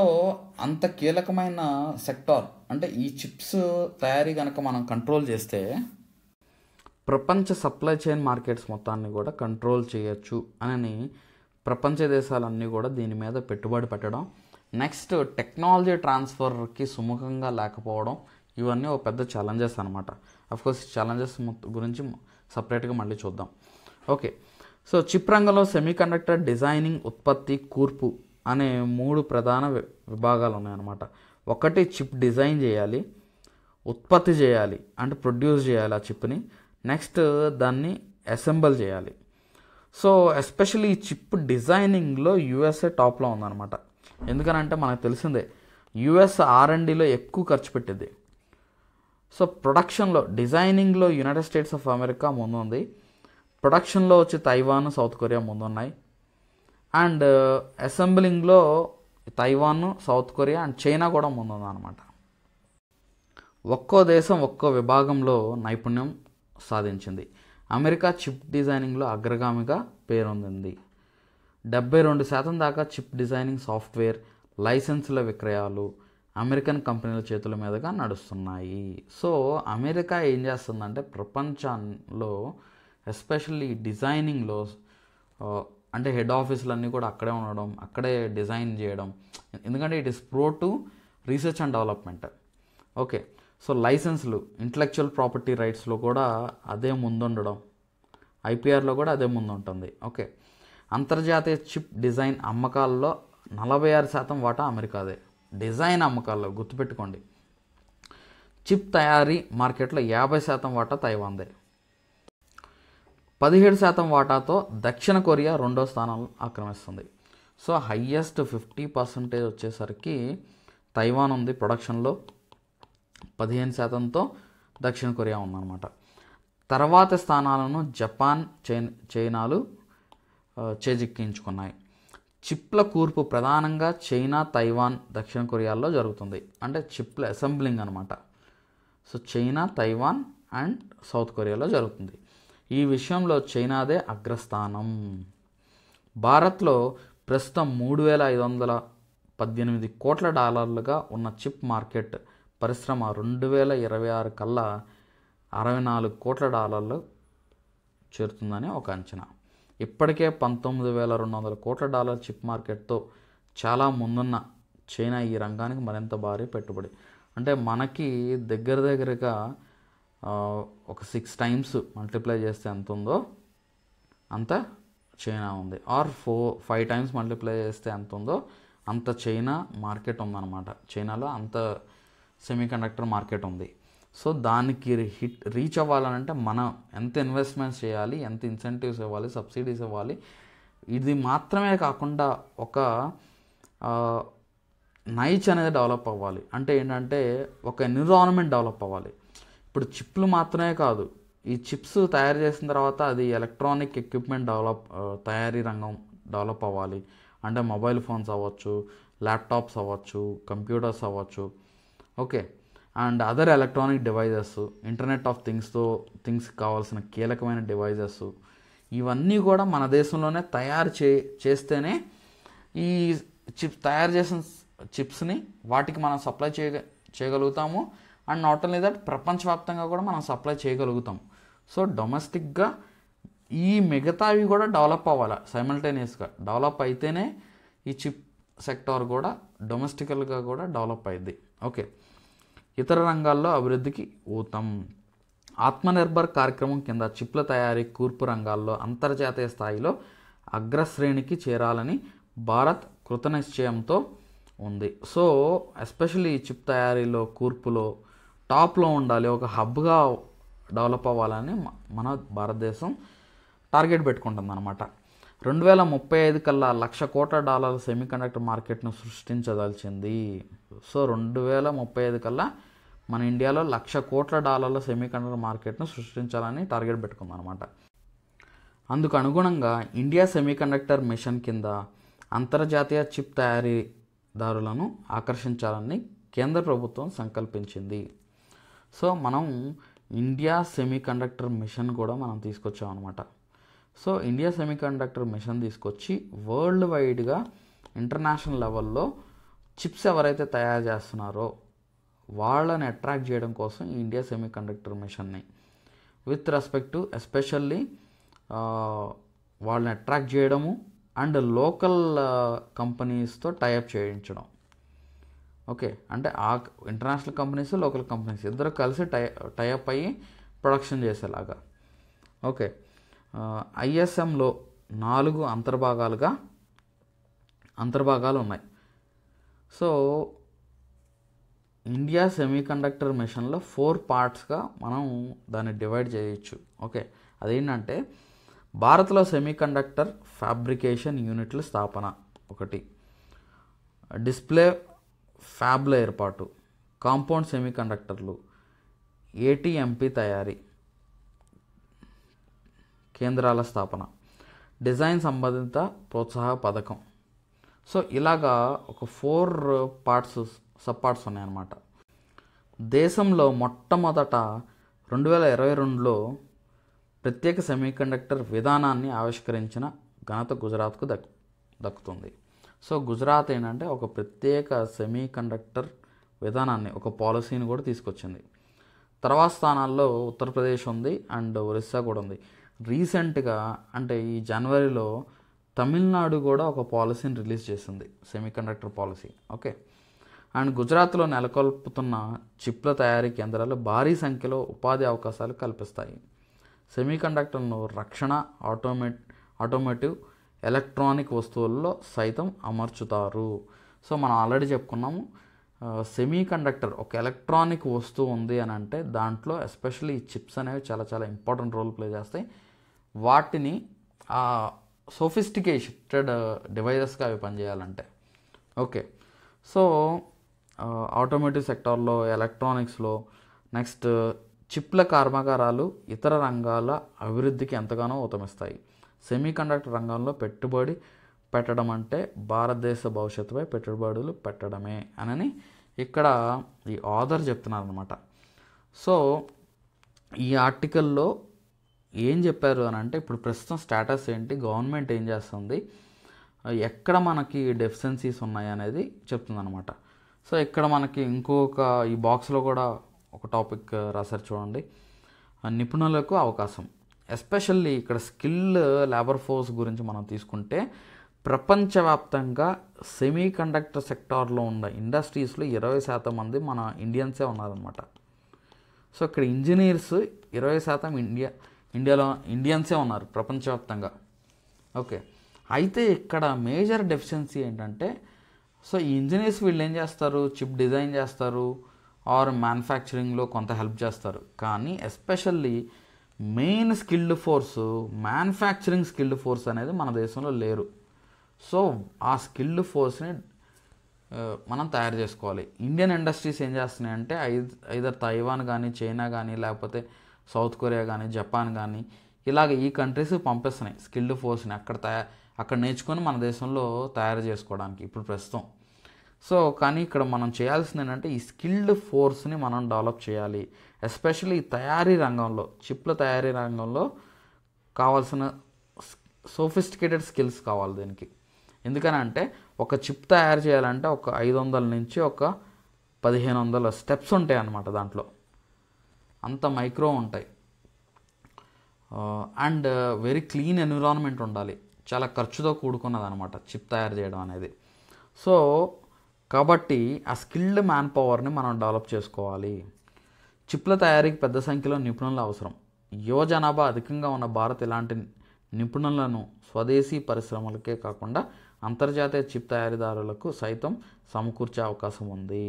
అంత కీలకమైన సెక్టార్ అంటే ఈ చిప్స్ తయారీ కనుక మనం కంట్రోల్ చేస్తే ప్రపంచ సప్లై చైన్ మార్కెట్స్ మొత్తాన్ని కూడా కంట్రోల్ చేయొచ్చు అని ప్రపంచ దేశాలన్నీ కూడా దీని మీద పెట్టుబడి పెట్టడం, నెక్స్ట్ టెక్నాలజీ ట్రాన్స్ఫర్కి సుముఖంగా లేకపోవడం, ఇవన్నీ ఒక పెద్ద ఛాలెంజెస్ అనమాట. అఫ్కోర్స్ ఈ ఛాలెంజెస్ గురించి సపరేట్గా మళ్ళీ చూద్దాం. ఓకే, సో చిప్ రంగంలో సెమీకండక్టర్ డిజైనింగ్, ఉత్పత్తి, కూర్పు అనే 3 ప్రధాన విభాగాలు ఉన్నాయన్నమాట. ఒకటి చిప్ డిజైన్ చేయాలి, ఉత్పత్తి చేయాలి అంటే ప్రొడ్యూస్ చేయాలి ఆ చిప్ని, నెక్స్ట్ దాన్ని అసెంబుల్ చేయాలి. సో ఎస్పెషల్లీ ఈ చిప్ డిజైనింగ్లో యూఎస్ఏ టాప్లో ఉందన్నమాట. ఎందుకనంటే మనకు తెలిసిందే యూఎస్ R&Dలో ఎక్కువ ఖర్చు పెట్టింది. సో ప్రొడక్షన్లో, డిజైనింగ్లో యునైటెడ్ స్టేట్స్ ఆఫ్ అమెరికా ముందుంది, ప్రొడక్షన్లో వచ్చి తైవాన్, సౌత్ కొరియా ముందున్నాయి, అండ్ అసెంబ్లింగ్లో Taiwan, South Korea and China కూడా ముందుంది అనమాట. ఒక్కో దేశం ఒక్కో విభాగంలో నైపుణ్యం సాధించింది. అమెరికా చిప్ డిజైనింగ్లో అగ్రగామిగా పేరొందింది. 72% దాకా చిప్ డిజైనింగ్ సాఫ్ట్వేర్ లైసెన్సుల విక్రయాలు అమెరికన్ కంపెనీల చేతుల మీదుగా నడుస్తున్నాయి. సో అమెరికా ఏం చేస్తుందంటే ప్రపంచంలో ఎస్పెషల్లీ డిజైనింగ్లో అంటే హెడ్ ఆఫీసులన్నీ కూడా అక్కడే ఉండడం, అక్కడే డిజైన్ చేయడం, ఎందుకంటే it is pro to research and development. Okay, so లైసెన్స్లు, ఇంటలెక్చువల్ ప్రాపర్టీ రైట్స్లో కూడా అదే ముందుండడం, ఐపీఆర్లో కూడా అదే ముందుంటుంది. ఓకే, అంతర్జాతీయ చిప్ డిజైన్ అమ్మకాల్లో 46% వాటా అమెరికాదే. డిజైన్ అమ్మకాల్లో గుర్తుపెట్టుకోండి. చిప్ తయారీ మార్కెట్లో 50% వాటా తైవాన్దే. 17% వాటాతో దక్షిణ కొరియా 2వ స్థానాన్ని ఆక్రమిస్తుంది. సో హయ్యెస్ట్ 50% వచ్చేసరికి తైవాన్ ఉంది ప్రొడక్షన్లో, 15%తో దక్షిణ కొరియా ఉందన్నమాట. తర్వాత స్థానాలను జపాన్, చైనాలు చేజిక్కించుకున్నాయి. చిప్ల కూర్పు ప్రధానంగా చైనా, తైవాన్, దక్షిణ కొరియాల్లో జరుగుతుంది. అంటే చిప్ల అసెంబ్లింగ్ అనమాట. So China, Taiwan and south కొరియాలో జరుగుతుంది. ఈ విషయంలో చైనాదే అగ్రస్థానం. భారత్లో ప్రస్తుతం $3,518 కోట్ల ఉన్న చిప్ మార్కెట్ పరిశ్రమ 2026 కల్లా $64 కోట్ల చేరుతుందని ఒక అంచనా. ఇప్పటికే $19,200 కోట్ల చిప్ మార్కెట్తో చాలా ముందున్న చైనా ఈ రంగానికి మరింత భారీ పెట్టుబడి, అంటే మనకి దగ్గరగా ఒక 6 times మల్టిప్లై చేస్తే ఎంత ఉందో అంత చైనా ఉంది, ఆర్ 5 times మల్టిప్లై చేస్తే ఎంత ఉందో అంత చైనా మార్కెట్ ఉందన్నమాట. చైనాలో అంత సెమీకండక్టర్ మార్కెట్ ఉంది. సో దానికి రీచ్ అవ్వాలంటే మనం ఎంత ఇన్వెస్ట్మెంట్స్ చేయాలి, ఎంత ఇన్సెంటివ్స్ ఇవ్వాలి, సబ్సిడీస్ ఇవ్వాలి. ఇది మాత్రమే కాకుండా ఒక నైచ్ అనేది డెవలప్ అవ్వాలి. అంటే ఏంటంటే ఒక ఎన్విరాన్మెంట్ డెవలప్ అవ్వాలి. ఇప్పుడు చిప్లు మాత్రమే కాదు, ఈ చిప్స్ తయారు చేసిన తర్వాత అది ఎలక్ట్రానిక్ ఎక్విప్మెంట్ తయారీ రంగం డెవలప్ అవ్వాలి. అంటే మొబైల్ ఫోన్స్ అవ్వచ్చు, ల్యాప్టాప్స్ అవ్వచ్చు, కంప్యూటర్స్ అవ్వచ్చు, okay, and other electronic devices, internet of థింగ్స్కి కావాల్సిన కీలకమైన డివైజెస్, ఇవన్నీ కూడా మన దేశంలోనే తయారు చేస్తేనే ఈ తయారు చేసిన చిప్స్ని వాటికి మనం సప్లై చేయగలుగుతాము. అండ్ నాట్ ఓన్లీ దట్ ప్రపంచవ్యాప్తంగా కూడా మనం సప్లై చేయగలుగుతాం. సో డొమెస్టిక్గా ఈ మిగతావి కూడా డెవలప్ అవ్వాలి, సైమల్టేనియస్గా డెవలప్ అయితేనే ఈ చిప్ సెక్టార్ కూడా డొమెస్టికల్గా కూడా డెవలప్ అయింది. ఓకే, ఇతర రంగాల్లో అభివృద్ధికి ఊతం. ఆత్మనిర్భర్ కార్యక్రమం కింద చిప్ల తయారీ కూర్పు రంగాల్లో అంతర్జాతీయ స్థాయిలో అగ్రశ్రేణికి చేరాలని భారత్ కృతనిశ్చయంతో ఉంది. సో ఎస్పెషల్లీ ఈ చిప్ తయారీలో కూర్పులో టాప్లో ఉండాలి, ఒక హబ్గా డెవలప్ అవ్వాలని మన భారతదేశం టార్గెట్ పెట్టుకుంటుంది అనమాట. 2035 కల్లా $1,00,00,000 సెమీకండక్టర్ మార్కెట్ను సృష్టించదలిచింది. సో 2035 కల్లా మన ఇండియాలో $1,00,00,000 సెమీకండక్టర్ మార్కెట్ను సృష్టించాలని టార్గెట్ పెట్టుకుంది అనమాట. అందుకు అనుగుణంగా ఇండియా సెమీకండక్టర్ మిషన్ కింద అంతర్జాతీయ చిప్ తయారీదారులను ఆకర్షించాలని కేంద్ర ప్రభుత్వం సంకల్పించింది. సో మనం ఇండియా సెమీకండక్టర్ మిషన్ కూడా మనం తీసుకొచ్చామన్నమాట. సో ఇండియా సెమీకండక్టర్ మిషన్ తీసుకొచ్చి వరల్డ్ వైడ్గా ఇంటర్నేషనల్ లెవెల్లో చిప్స్ ఎవరైతే తయారు చేస్తున్నారో వాళ్ళని అట్రాక్ట్ చేయడం కోసం ఈ ఇండియా సెమీకండక్టర్ మిషన్ని విత్ రెస్పెక్ట్ టు ఎస్పెషల్లీ వాళ్ళని అట్రాక్ట్ చేయడము అండ్ లోకల్ కంపెనీస్తో టైఅప్ చేయించడం. ఓకే, అంటే ఆ ఇంటర్నేషనల్ కంపెనీస్ లోకల్ కంపెనీస్ ఇద్దరు కలిసి టైఅప్ అయ్యి ప్రొడక్షన్ చేసేలాగా. ఓకే, ఐఎస్ఎంలో 4 అంతర్భాగాలు ఉన్నాయి. సో ఇండియా సెమీకండక్టర్ మిషన్లో 4 పార్ట్స్గా మనం దాన్ని డివైడ్ చేయొచ్చు. ఓకే, అదేంటంటే భారత్లో సెమీకండక్టర్ ఫ్యాబ్రికేషన్ యూనిట్ల స్థాపన ఒకటి, డిస్ప్లే ఫ్యాబ్ల ఏర్పాటు, కాంపౌండ్ సెమీకండక్టర్లు, ఏటీఎంపీ తయారీ కేంద్రాల స్థాపన, డిజైన్ సంబంధిత ప్రోత్సాహ పథకం. సో ఇలాగా ఒక 4 సబ్ పార్ట్స్ ఉన్నాయన్నమాట. దేశంలో మొట్టమొదట 2022లో ప్రత్యేక సెమీకండక్టర్ విధానాన్ని ఆవిష్కరించిన ఘనత గుజరాత్కు దక్కుతుంది. సో గుజరాత్ ఏంటంటే ఒక ప్రత్యేక సెమీకండక్టర్ విధానాన్ని, ఒక పాలసీని కూడా తీసుకొచ్చింది. తర్వాత స్థానాల్లో ఉత్తరప్రదేశ్ ఉంది అండ్ ఒరిస్సా కూడా ఉంది. రీసెంట్గా అంటే ఈ జనవరిలో తమిళనాడు కూడా ఒక పాలసీని రిలీజ్ చేసింది, సెమీకండక్టర్ పాలసీ. ఓకే, అండ్ గుజరాత్లో నెలకొల్పుతున్న చిప్ల తయారీ కేంద్రాలు భారీ సంఖ్యలో ఉపాధి అవకాశాలు కల్పిస్తాయి. సెమీకండక్టర్ను రక్షణ, ఆటోమేటివ్, ఎలక్ట్రానిక్ వస్తువుల్లో సైతం అమర్చుతారు. సో మనం ఆల్రెడీ చెప్పుకున్నాము, సెమీకండక్టర్ ఒక ఎలక్ట్రానిక్ వస్తువు ఉంది అని అంటే దాంట్లో ఎస్పెషల్లీ ఈ చిప్స్ అనేవి చాలా చాలా ఇంపార్టెంట్ రోల్ ప్లే చేస్తాయి. వాటిని సోఫిస్టికేటెడ్ డివైజెస్గా అవి పనిచేయాలంటే. ఓకే, సో ఆటోమేటివ్ సెక్టార్లో, ఎలక్ట్రానిక్స్లో, నెక్స్ట్ చిప్ల కర్మాగారాలు ఇతర రంగాల అభివృద్ధికి ఎంతగానో ఊతమిస్తాయి. సెమీకండక్టర్ రంగంలో పెట్టుబడి పెట్టడం అంటే భారతదేశ భవిష్యత్తుపై పెట్టుబడులు పెట్టడమే అని ఇక్కడ ఈ ఆథర్ చెప్తున్నారు అనమాట. సో ఈ ఆర్టికల్లో ఏం చెప్పారు అని అంటే ఇప్పుడు ప్రస్తుతం స్టేటస్ ఏంటి, గవర్నమెంట్ ఏం చేస్తుంది, ఎక్కడ మనకి డెఫిషియన్సీస్ ఉన్నాయి అనేది చెప్తుందన్నమాట. సో ఇక్కడ మనకి ఇంకొక ఈ బాక్స్లో కూడా ఒక టాపిక్ రాశారు చూడండి, నిపుణులకు అవకాశం. ఎస్పెషల్లీ ఇక్కడ స్కిల్ లేబర్ ఫోర్స్ గురించి మనం తీసుకుంటే ప్రపంచవ్యాప్తంగా సెమీకండక్టర్ సెక్టార్లో ఉన్న ఇండస్ట్రీస్లో 20% మంది మన ఇండియన్సే ఉన్నారనమాట. సో ఇక్కడ ఇంజనీర్స్ 20% ఇండియాలో ఇండియన్సే ఉన్నారు ప్రపంచవ్యాప్తంగా. ఓకే, అయితే ఇక్కడ మేజర్ డెఫిషియన్సీ ఏంటంటే, సో ఈ ఇంజనీర్స్ వీళ్ళు ఏం చేస్తారు, చిప్ డిజైన్ చేస్తారు ఆర్ మ్యానుఫ్యాక్చరింగ్లో కొంత హెల్ప్ చేస్తారు. కానీ especially main skilled force, manufacturing skilled force అనేది మన దేశంలో లేరు. సో ఆ స్కిల్డ్ ఫోర్స్ని మనం తయారు చేసుకోవాలి. ఇండియన్ ఇండస్ట్రీస్ ఏం చేస్తున్నాయంటే ఐదర్ తైవాన్ కానీ, చైనా కానీ, లేకపోతే సౌత్ కొరియా కానీ, జపాన్ కానీ, ఇలాగ ఈ కంట్రీస్ పంపిస్తున్నాయి స్కిల్డ్ ఫోర్స్ని అక్కడ నేర్చుకొని మన దేశంలో తయారు చేసుకోవడానికి ఇప్పుడు ప్రస్తుతం. సో కానీ ఇక్కడ మనం చేయాల్సింది ఏంటంటే ఈ స్కిల్డ్ ఫోర్స్ని మనం డెవలప్ చేయాలి. ఎస్పెషల్లీ ఈ తయారీ రంగంలో, చిప్ల తయారీ రంగంలో కావాల్సిన సోఫిస్టికేటెడ్ స్కిల్స్ కావాలి దీనికి. ఎందుకనంటే ఒక చిప్ తయారు చేయాలంటే ఒక 500 నుంచి ఒక 1500 స్టెప్స్ ఉంటాయి అన్నమాట. దాంట్లో అంత మైక్రో ఉంటాయి అండ్ వెరీ క్లీన్ ఎన్విరాన్మెంట్ ఉండాలి. చాలా ఖర్చుతో కూడుకున్నది అనమాట చిప్ తయారు చేయడం అనేది. సో కాబట్టి ఆ స్కిల్డ్ మ్యాన్ పవర్ని మనం డెవలప్ చేసుకోవాలి. చిప్ల తయారీకి పెద్ద సంఖ్యలో నిపుణులు అవసరం. యువ జనాభా అధికంగా ఉన్న భారత్ ఇలాంటి నిపుణులను స్వదేశీ పరిశ్రమలకే కాకుండా అంతర్జాతీయ చిప్ తయారీదారులకు సైతం సమకూర్చే అవకాశం ఉంది.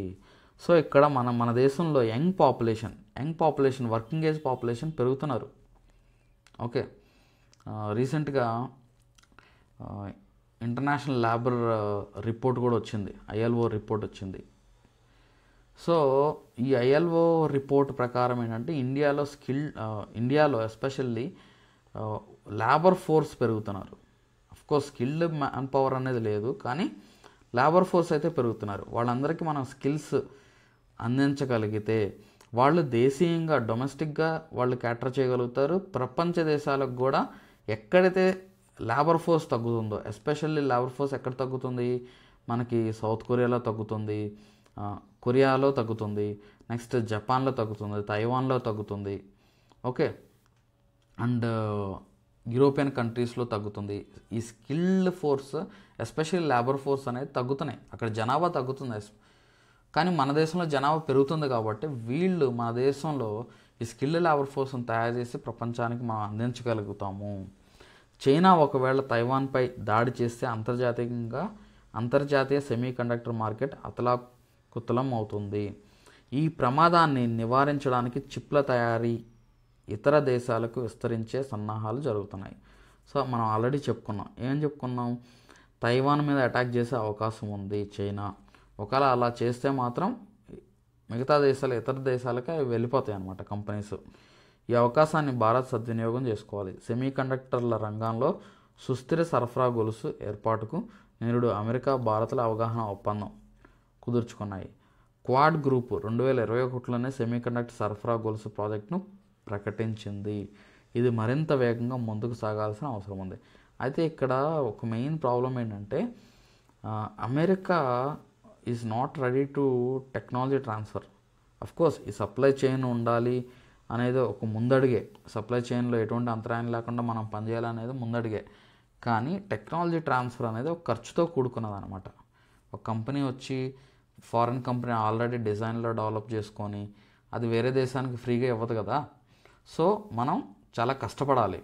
సో ఇక్కడ మన దేశంలో young population working age population పెరుగుతున్నారు. ఓకే, రీసెంట్గా ఇంటర్నేషనల్ లేబర్ రిపోర్ట్ కూడా వచ్చింది, ILO రిపోర్ట్ వచ్చింది. సో ఈ ILO రిపోర్ట్ ప్రకారం ఏంటంటే ఇండియాలో ఎస్పెషల్లీ లేబర్ ఫోర్స్ పెరుగుతున్నారు. అఫ్కోర్స్ స్కిల్డ్ మ్యాన్ పవర్ అనేది లేదు, కానీ లేబర్ ఫోర్స్ అయితే పెరుగుతున్నారు. వాళ్ళందరికీ మనం స్కిల్స్ అందించగలిగితే వాళ్ళు దేశీయంగా డొమెస్టిక్గా వాళ్ళు క్యాటర్ చేయగలుగుతారు. ప్రపంచ దేశాలకు కూడా ఎక్కడైతే లేబర్ ఫోర్స్ తగ్గుతుందో, ఎస్పెషల్లీ లేబర్ ఫోర్స్ ఎక్కడ తగ్గుతుంది, మనకి సౌత్ కొరియాలో తగ్గుతుంది, కొరియాలో తగ్గుతుంది, నెక్స్ట్ జపాన్లో తగ్గుతుంది, తైవాన్లో తగ్గుతుంది. ఓకే, అండ్ యూరోపియన్ కంట్రీస్లో తగ్గుతుంది. ఈ skilled force especially labour force అనేది తగ్గుతున్నాయి. అక్కడ జనాభా తగ్గుతుంది, కానీ మన దేశంలో జనాభా పెరుగుతుంది. కాబట్టి వీళ్ళు మన దేశంలో ఈ స్కిల్డ్ లేబర్ ఫోర్స్ని తయారు చేసి ప్రపంచానికి మనం అందించగలుగుతాము. చైనా ఒకవేళ తైవాన్పై దాడి చేస్తే అంతర్జాతీయ సెమీకండక్టర్ మార్కెట్ అతలాకుతలం అవుతుంది. ఈ ప్రమాదాన్ని నివారించడానికి చిప్ల తయారీ ఇతర దేశాలకు విస్తరించే సన్నాహాలు జరుగుతున్నాయి. సో మనం ఆల్రెడీ చెప్పుకున్నాం, తైవాన్ మీద అటాక్ చేసే అవకాశం ఉంది చైనా. ఒకవేళ అలా చేస్తే మాత్రం మిగతా ఇతర దేశాలకి అవి వెళ్ళిపోతాయి అన్నమాట కంపెనీస్. ఈ అవకాశాన్ని భారత్ సద్వినియోగం చేసుకోవాలి. సెమీకండక్టర్ల రంగంలో సుస్థిర సరఫరా గొలుసు ఏర్పాటుకు నేడు అమెరికా, భారత్ల అవగాహన ఒప్పందం కుదుర్చుకున్నాయి. క్వాడ్ గ్రూప్ 2021లోనే సెమీకండక్టర్ సరఫరా గొలుసు ప్రాజెక్టును ప్రకటించింది. ఇది మరింత వేగంగా ముందుకు సాగాల్సిన అవసరం ఉంది. అయితే ఇక్కడ ఒక మెయిన్ ప్రాబ్లం ఏంటంటే America is not ready to technology transfer. Of course ఈ సప్లై చైన్ ఉండాలి అనేది ఒక ముందడిగే, సప్లై చైన్లో ఎటువంటి అంతరాయం లేకుండా మనం పనిచేయాలనేది ముందడిగే. కానీ టెక్నాలజీ ట్రాన్స్ఫర్ అనేది ఒక ఖర్చుతో కూడుకున్నది అనమాట. ఒక కంపెనీ వచ్చి ఫారిన్ కంపెనీ ఆల్రెడీ డిజైన్లో డెవలప్ చేసుకొని అది వేరే దేశానికి ఫ్రీగా ఇవ్వదు కదా. సో మనం చాలా కష్టపడాలి.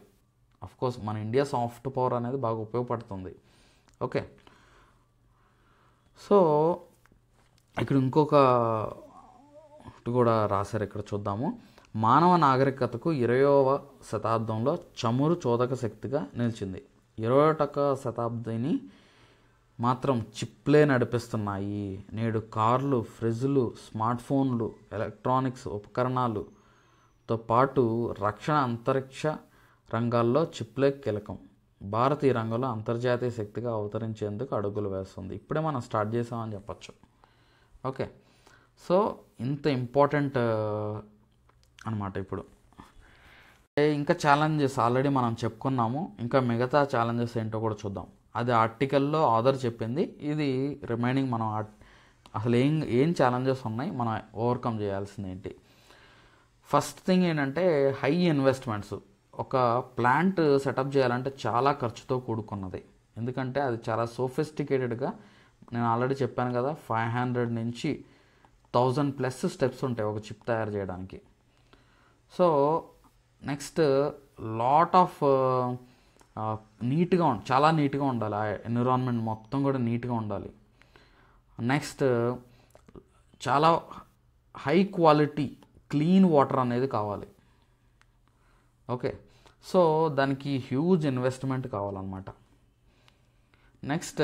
అఫ్కోర్స్ మన ఇండియా సాఫ్ట్ పవర్ అనేది బాగా ఉపయోగపడుతుంది. ఓకే, సో ఇక్కడ ఇంకొకటి కూడా రాశారు, ఇక్కడ చూద్దాము. మానవ నాగరికతకు 20వ శతాబ్దంలో చమురు చోదక శక్తిగా నిలిచింది. 21వ శతాబ్దిని మాత్రం చిప్లే నడిపిస్తున్నాయి. నేడు కార్లు, ఫ్రిడ్జ్లు, స్మార్ట్ ఫోన్లు, ఎలక్ట్రానిక్స్ ఉపకరణాలతో పాటు రక్షణ, అంతరిక్ష రంగాల్లో చిప్లే కీలకం. భారత్ ఈ రంగంలో అంతర్జాతీయ శక్తిగా అవతరించేందుకు అడుగులు వేస్తుంది. ఇప్పుడే మనం స్టార్ట్ చేసామని చెప్పచ్చు. ఓకే, సో ఇంత ఇంపార్టెంట్ అనమాట. ఇప్పుడు ఇంకా ఛాలెంజెస్ ఆల్రెడీ మనం చెప్పుకున్నాము. ఇంకా మిగతా ఛాలెంజెస్ ఏంటో కూడా చూద్దాం. అది ఆర్టికల్లో ఆథర్ చెప్పింది. ఇది రిమైనింగ్ మనం అసలు ఏం ఛాలెంజెస్ ఉన్నాయి, మనం ఓవర్కమ్ చేయాల్సింది ఏంటి. ఫస్ట్ థింగ్ ఏంటంటే హై ఇన్వెస్ట్మెంట్స్. ఒక ప్లాంట్ సెటప్ చేయాలంటే చాలా ఖర్చుతో కూడుకున్నది. ఎందుకంటే అది చాలా సోఫిస్టికేటెడ్గా, నేను ఆల్రెడీ చెప్పాను కదా, 500 నుంచి 1000+ స్టెప్స్ ఉంటాయి ఒక చిప్ తయారు చేయడానికి. సో నెక్స్ట్ లాట్ ఆఫ్ చాలా నీట్గా ఉండాలి. ఆ ఎన్విరాన్మెంట్ మొత్తం కూడా నీట్గా ఉండాలి. నెక్స్ట్ చాలా హై క్వాలిటీ క్లీన్ వాటర్ అనేది కావాలి. ఓకే, సో దానికి హ్యూజ్ ఇన్వెస్ట్మెంట్ కావాలన్నమాట. నెక్స్ట్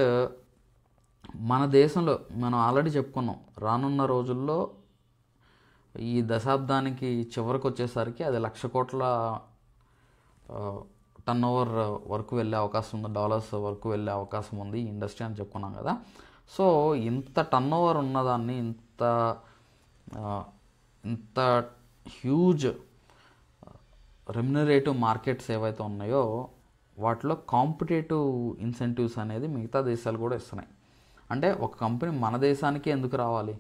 మన దేశంలో మనం ఆల్రెడీ చెప్పుకున్నాం, రానున్న రోజుల్లో ఈ దశాబ్దానికి చివరికి వచ్చేసరికి అది 1,00,000 కోట్ల టర్నోవర్ వరకు వెళ్ళే అవకాశం ఉంది, డాలర్స్ వరకు వెళ్ళే అవకాశం ఉంది ఈ ఇండస్ట్రీ అని చెప్పుకున్నాం కదా. సో ఇంత టర్నోవర్ ఉన్నదాన్ని, ఇంత హ్యూజ్ రెమ్యునరేటివ్ మార్కెట్స్ ఏవైతే ఉన్నాయో వాటిలో కాంపిటేటివ్ ఇన్సెంటివ్స్ అనేది మిగతా దేశాలు కూడా ఇస్తున్నాయి. అంటే ఒక కంపెనీ మన దేశానికి ఎందుకు రావాలి,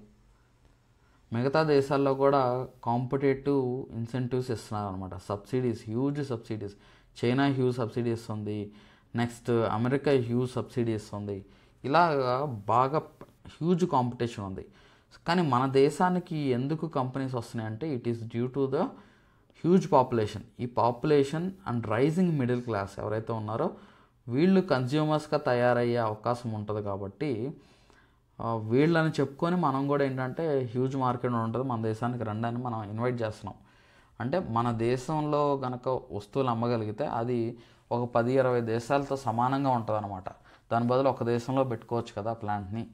మిగతా దేశాల్లో కూడా కాంపిటేటివ్ ఇన్సెంటివ్స్ ఇస్తున్నారు అనమాట. Subsidies, huge subsidies. China huge subsidy ఇస్తుంది, నెక్స్ట్ అమెరికా హ్యూజ్ సబ్సిడీ ఇస్తుంది. ఇలాగా బాగా హ్యూజ్ కాంపిటీషన్ ఉంది. కానీ మన దేశానికి ఎందుకు కంపెనీస్ వస్తున్నాయి అంటే it is due to the huge population. ఈ population and rising middle class ఎవరైతే ఉన్నారో వీళ్ళు కన్జ్యూమర్స్గా తయారయ్యే అవకాశం ఉంటుంది. కాబట్టి వీళ్ళని చెప్పుకొని మనం కూడా ఏంటంటే హ్యూజ్ మార్కెట్ ఉంటుంది, మన దేశానికి రండి అని మనం ఇన్వైట్ చేస్తున్నాం. అంటే మన దేశంలో కనుక వస్తువులు అమ్మగలిగితే అది ఒక 10-20 దేశాలతో సమానంగా ఉంటుంది అనమాట. దాని బదులు ఒక దేశంలో పెట్టుకోవచ్చు కదా ప్లాంట్ని.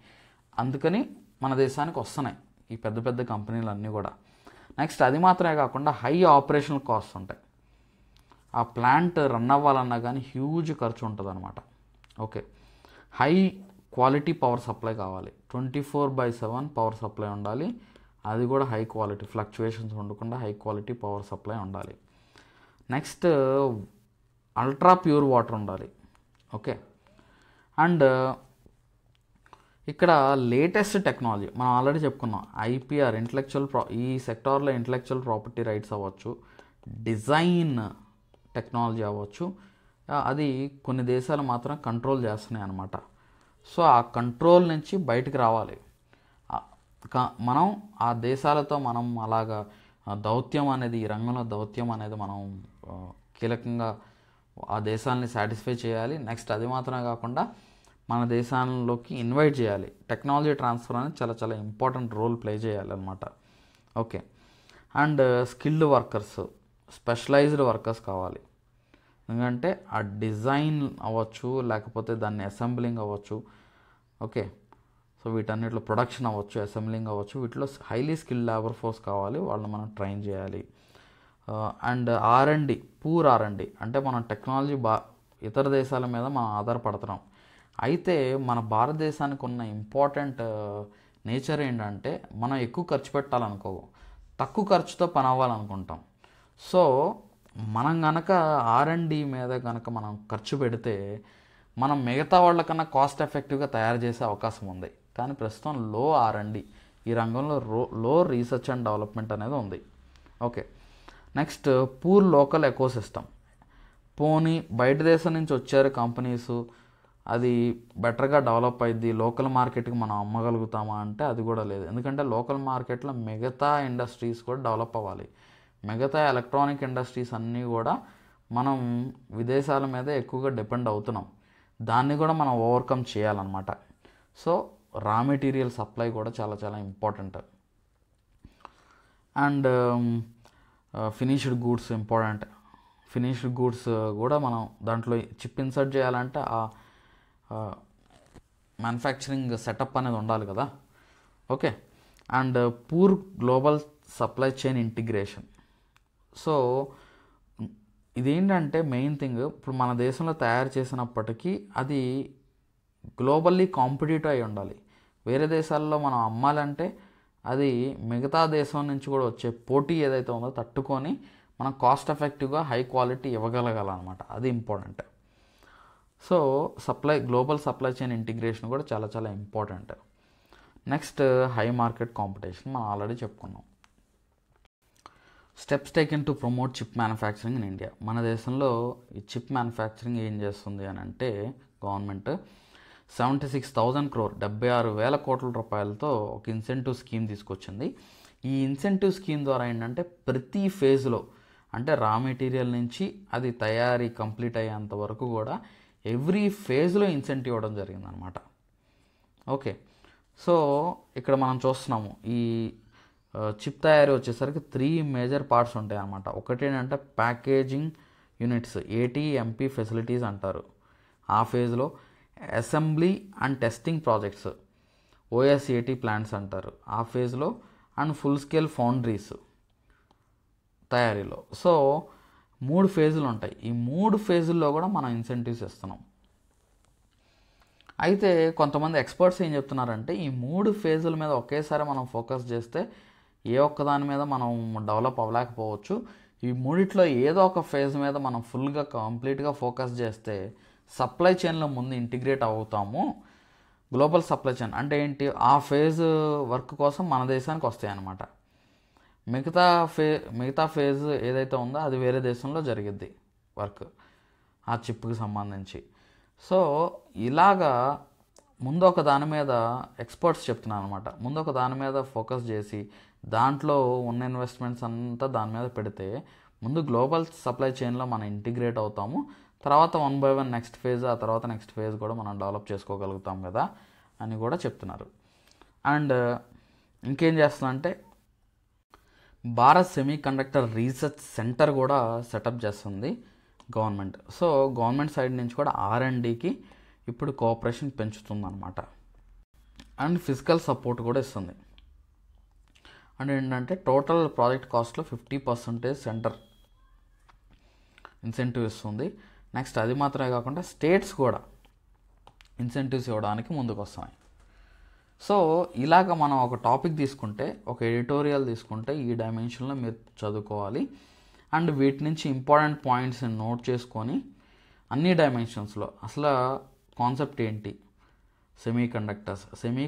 అందుకని మన దేశానికి వస్తున్నాయి ఈ పెద్ద పెద్ద కంపెనీలు అన్నీ కూడా. నెక్స్ట్ అది మాత్రమే కాకుండా హై ఆపరేషనల్ కాస్ట్ ఉంటాయి. ఆ ప్లాంట్ రన్ అవ్వాలన్నా కానీ హ్యూజ్ ఖర్చు ఉంటుంది అనమాట. Okay, high quality power supply కావాలి, 24/7 పవర్ సప్లై ఉండాలి. అది కూడా హై క్వాలిటీ, ఫ్లక్చువేషన్స్ ఉండకుండా హై క్వాలిటీ పవర్ సప్లై ఉండాలి. నెక్స్ట్ అల్ట్రా ప్యూర్ వాటర్ ఉండాలి. ఓకే, అండ్ ఇక్కడ లేటెస్ట్ టెక్నాలజీ మనం ఆల్రెడీ చెప్పుకున్నాం. ఐపీఆర్ ఈ సెక్టార్లో ఇంటలెక్చువల్ ప్రాపర్టీ రైట్స్ అవ్వచ్చు, డిజైన్ టెక్నాలజీ అవ్వచ్చు, అది కొన్ని దేశాలు మాత్రం కంట్రోల్ చేస్తున్నాయి అన్నమాట. సో ఆ కంట్రోల్ నుంచి బయటికి రావాలి. మనం ఆ దేశాలతో మనం అలాగా దౌత్యం అనేది, ఈ రంగంలో దౌత్యం అనేది మనం కీలకంగా ఆ దేశాలని సాటిస్ఫై చేయాలి. నెక్స్ట్ అది మాత్రమే కాకుండా మన దేశాల్లోకి ఇన్వైట్ చేయాలి. టెక్నాలజీ ట్రాన్స్ఫర్ అనేది చాలా చాలా ఇంపార్టెంట్ రోల్ ప్లే చేయాలి అనమాట. Okay, and skilled workers, specialised workers కావాలి. ఎందుకంటే ఆ డిజైన్ అవ్వచ్చు, లేకపోతే దాన్ని అసెంబ్లింగ్ అవ్వచ్చు. ఓకే, సో వీటన్నిటిలో ప్రొడక్షన్ అవ్వచ్చు, అసెంబ్లింగ్ అవ్వచ్చు, వీటిలో హైలీ స్కిల్డ్ లేబర్ ఫోర్స్ కావాలి, వాళ్ళని మనం ట్రైన్ చేయాలి. అండ్ R&D, పూర్ R&D అంటే మనం టెక్నాలజీ ఇతర దేశాల మీద మనం ఆధారపడుతున్నాం. అయితే మన భారతదేశానికి ఉన్న ఇంపార్టెంట్ నేచర్ ఏంటంటే మనం ఎక్కువ ఖర్చు పెట్టాలనుకో, తక్కువ ఖర్చుతో పని అవ్వాలనుకుంటాం. సో మనం కనుక R&D మీద కనుక మనం ఖర్చు పెడితే మనం మిగతా వాళ్ళకన్నా కాస్ట్ ఎఫెక్టివ్గా తయారు చేసే అవకాశం ఉంది. కానీ ప్రస్తుతం లో R&D, ఈ రంగంలో లో రీసెర్చ్ అండ్ డెవలప్మెంట్ అనేది ఉంది. Okay, next poor local ecosystem. పోనీ బయట దేశం నుంచి వచ్చారు కంపెనీస్, అది బెటర్గా డెవలప్ అయింది, లోకల్ మార్కెట్కి మనం అమ్మగలుగుతామా అంటే అది కూడా లేదు. ఎందుకంటే లోకల్ మార్కెట్లో మిగతా ఇండస్ట్రీస్ కూడా డెవలప్ అవ్వాలి. మిగతా ఎలక్ట్రానిక్ ఇండస్ట్రీస్ అన్నీ కూడా మనం విదేశాల మీద ఎక్కువగా డిపెండ్ అవుతున్నాం. దాన్ని కూడా మనం ఓవర్కమ్ చేయాలన్నమాట. సో రా మెటీరియల్ సప్లై కూడా చాలా చాలా important. And finished goods important. Finished goods కూడా మనం దాంట్లో చిప్ ఇన్సర్ట్ చేయాలంటే ఆ మ్యానుఫ్యాక్చరింగ్ సెటప్ అనేది ఉండాలి కదా. Okay, and poor global supply chain integration. So ఇదేంటంటే మెయిన్ థింగ్, ఇప్పుడు మన దేశంలో తయారు చేసినప్పటికీ అది గ్లోబల్లీ కాంపిటేటివ్ అయి ఉండాలి. వేరే దేశాల్లో మనం అమ్మాలంటే అది మిగతా దేశం నుంచి కూడా వచ్చే పోటీ ఏదైతే ఉందో తట్టుకొని మనం కాస్ట్ ఎఫెక్టివ్గా హై క్వాలిటీ ఇవ్వగలగాలన్నమాట. అది important. So global supply chain integration కూడా చాలా చాలా important. Next high market competition మనం ఆల్రెడీ చెప్పుకున్నాం. Steps taken to promote chip manufacturing in India. మన దేశంలో ఈ చిప్ మ్యానుఫ్యాక్చరింగ్ ఏం చేస్తుంది అని అంటే గవర్నమెంట్ 76,000 crore 76,000 కోట్ల రూపాయలతో ఒక ఇన్సెంటివ్ స్కీమ్ తీసుకొచ్చింది. ఈ ఇన్సెంటివ్ స్కీమ్ ద్వారా ఏంటంటే ప్రతి ఫేజ్లో, అంటే రా మెటీరియల్ నుంచి అది తయారీ కంప్లీట్ అయ్యేంత వరకు కూడా ఎవ్రీ ఫేజ్లో ఇన్సెంటివ్ ఇవ్వడం జరిగిందనమాట. ఓకే, సో ఇక్కడ మనం చూస్తున్నాము ఈ చిప్ తయారీ వచ్చేసరికి 3 మేజర్ పార్ట్స్ ఉంటాయి అన్నమాట. ఒకటి ఏంటంటే ప్యాకేజింగ్ యూనిట్స్, ATMP ఫెసిలిటీస్ అంటారు. ఆ ఫేజ్లో assembly and testing projects, OSAT plants అంటారు ఆ ఫేజ్లో, అండ్ ఫుల్ స్కేల్ ఫౌండరీస్ తయారీలో. సో 3 ఫేజులు ఉంటాయి. ఈ 3 ఫేజుల్లో కూడా మనం ఇన్సెంటివ్స్ ఇస్తున్నాం. అయితే కొంతమంది ఎక్స్పర్ట్స్ ఏం చెప్తున్నారంటే ఈ 3 ఫేజుల మీద ఒకేసారి మనం ఫోకస్ చేస్తే ఏ ఒక్కదాని మీద మనం డెవలప్ అవ్వలేకపోవచ్చు. ఈ మూడిట్లో ఏదో ఒక ఫేజ్ మీద మనం ఫుల్గా కంప్లీట్గా ఫోకస్ చేస్తే సప్లై చైన్లో ముందు ఇంటిగ్రేట్ అవుతాము. గ్లోబల్ సప్లై చైన్ అంటే ఏంటి, ఆ ఫేజ్ వర్క్ కోసం మన దేశానికి వస్తాయి అన్నమాట. మిగతా ఫేజ్ ఏదైతే ఉందో అది వేరే దేశంలో జరిగిద్ది వర్క్ ఆ చిప్కి సంబంధించి. సో ఇలాగా ముందు ఒక దాని మీద ఎక్స్పర్ట్స్ చెప్తున్నాను అనమాట. ముందు ఒక దాని మీద ఫోకస్ చేసి దాంట్లో ఉన్న ఇన్వెస్ట్మెంట్స్ అంతా దాని మీద పెడితే ముందు గ్లోబల్ సప్లై చైన్లో మనం ఇంటిగ్రేట్ అవుతాము. తర్వాత 1 by 1 నెక్స్ట్ ఫేజ్, ఆ తర్వాత నెక్స్ట్ ఫేజ్ కూడా మనం డెవలప్ చేసుకోగలుగుతాం కదా అని కూడా చెప్తున్నారు. అండ్ ఇంకేం చేస్తుందంటే Bharat semi conductor research centre కూడా సెటప్ చేస్తుంది గవర్నమెంట్. సో గవర్నమెంట్ సైడ్ నుంచి కూడా R&Dకి ఇప్పుడు కోఆపరేషన్ పెంచుతుందన్నమాట. అండ్ ఫిజికల్ సపోర్ట్ కూడా ఇస్తుంది. అండ్ ఏంటంటే టోటల్ ప్రాజెక్ట్ కాస్ట్లో 50% సెంటర్ ఇన్సెంటివ్ ఇస్తుంది. నెక్స్ట్ అది మాత్రమే కాకుండా స్టేట్స్ కూడా ఇన్సెంటివ్స్ ఇవ్వడానికి ముందుకు వస్తున్నాయి. సో ఇలాగ మనం ఒక టాపిక్ తీసుకుంటే, ఒక ఎడిటోరియల్ తీసుకుంటే ఈ డైమెన్షన్లో మీరు చదువుకోవాలి. అండ్ వీటి నుంచి ఇంపార్టెంట్ పాయింట్స్ని నోట్ చేసుకొని అన్ని డైమెన్షన్స్లో అసలు కాన్సెప్ట్ ఏంటి, సెమీ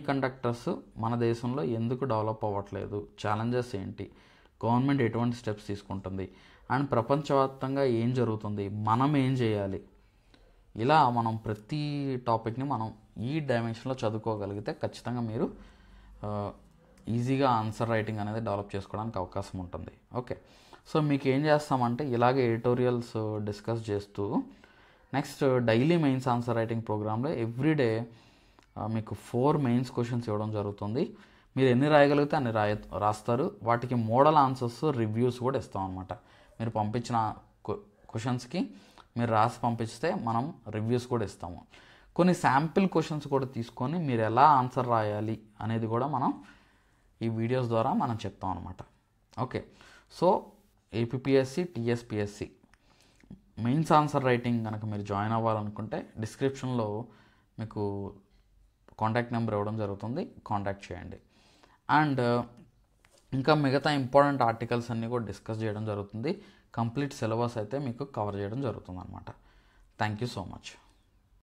కండక్టర్స్ మన దేశంలో ఎందుకు డెవలప్ అవ్వట్లేదు, ఛాలెంజెస్ ఏంటి, గవర్నమెంట్ ఎటువంటి స్టెప్స్ తీసుకుంటుంది, అండ్ ప్రపంచవ్యాప్తంగా ఏం జరుగుతుంది, మనం ఏం చేయాలి, ఇలా మనం ప్రతి టాపిక్ని మనం ఈ డైమెన్షన్లో చదువుకోగలిగితే ఖచ్చితంగా మీరు ఈజీగా ఆన్సర్ రైటింగ్ అనేది డెవలప్ చేసుకోవడానికి అవకాశం ఉంటుంది. ఓకే, సో మీకు ఏం చేస్తామంటే ఇలాగే ఎడిటోరియల్స్ డిస్కస్ చేస్తూ next daily mains answer writing ప్రోగ్రాంలో ఎవ్రీడే మీకు 4 మెయిన్స్ క్వశ్చన్స్ ఇవ్వడం జరుగుతుంది. మీరు ఎన్ని రాయగలిగితే అన్ని రాస్తారు. వాటికి మోడల్ ఆన్సర్స్, రివ్యూస్ కూడా ఇస్తాం అనమాట. మీరు పంపించిన క్వశ్చన్స్కి మీరు రాసి పంపిస్తే మనం రివ్యూస్ కూడా ఇస్తాము. కొన్ని శాంపిల్ క్వశ్చన్స్ కూడా తీసుకొని మీరు ఎలా ఆన్సర్ రాయాలి అనేది కూడా మనం ఈ వీడియోస్ ద్వారా మనం చెప్తాం అనమాట. Okay, so APSC, TSPSC mains answer writing కనుక మీరు జాయిన్ అవ్వాలనుకుంటే డిస్క్రిప్షన్లో మీకు కాంటాక్ట్ నెంబర్ ఇవ్వడం జరుగుతుంది, కాంటాక్ట్ చేయండి. అండ్ ఇంకా మిగతా ఇంపార్టెంట్ ఆర్టికల్స్ అన్నీ కూడా డిస్కస్ చేయడం జరుగుతుంది. కంప్లీట్ సిలబస్ అయితే మీకు కవర్ చేయడం జరుగుతుంది అనమాట. Thank you so much.